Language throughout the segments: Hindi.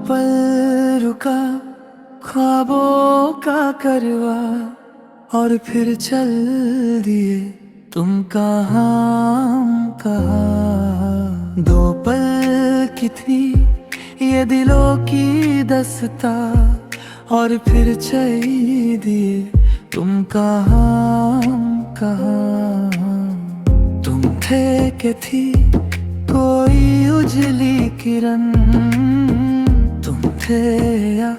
पल रुका ख्वाबों का करवा और फिर चल दिए तुम कहाँ। दो पल की थी ये दिलों की दस्ता और फिर चल दिए तुम कहाँ कहाँ। तुम थे कि थी कोई उजली किरण, तुम थे या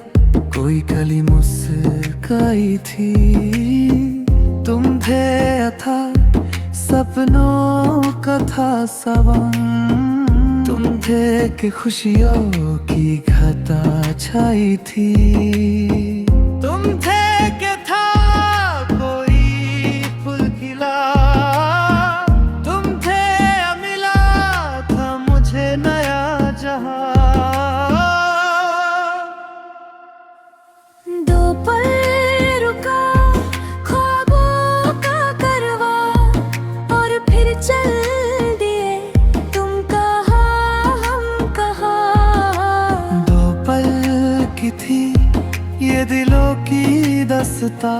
कोई कली मुस्काई थी। तुम थे या था सपनों का था सवान, तुम थे कि खुशियों की घटा छाई थी। तुम थे कि था कोई फूल खिला, तुम थे या मिला था मुझे नया जहां। दो पल रुका ख्वाबों का करवा और फिर चल दिए तुम कहाँ हम कहाँ। दो पल की थी ये दिलों की दस्ता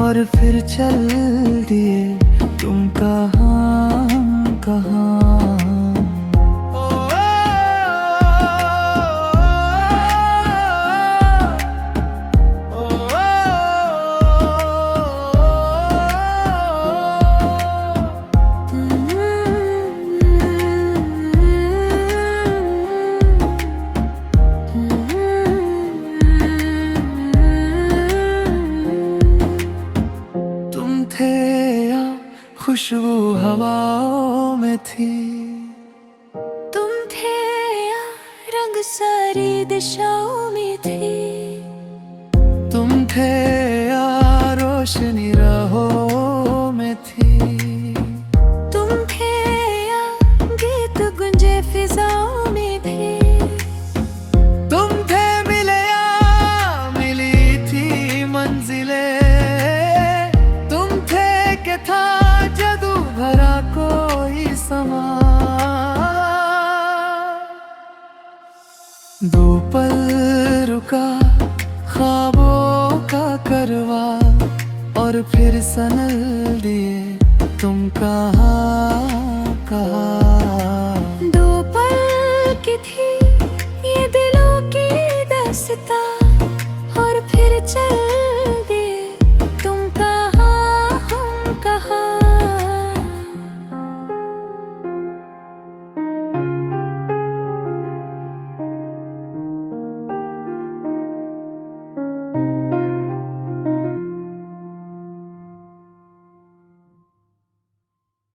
और फिर चल दिए तुम कहाँ हम कहाँ। खुशबू हवाओं में थी, तुम थे या रंग सारी दिशाओं में थी। तुम थे या रोशनी राहों में थी। तुम थे या गीत गुंजे फिजाओं में थे। तुम थे मिले या मिली थी मंजिलें, तुम थे कि था जादू भरा कोई समा। दो पल रुका ख्वाबों का करवा और फिर सनल दिए तुम कहाँ कहाँ। दो पल की थी ये दिलों की दास्तां और फिर चल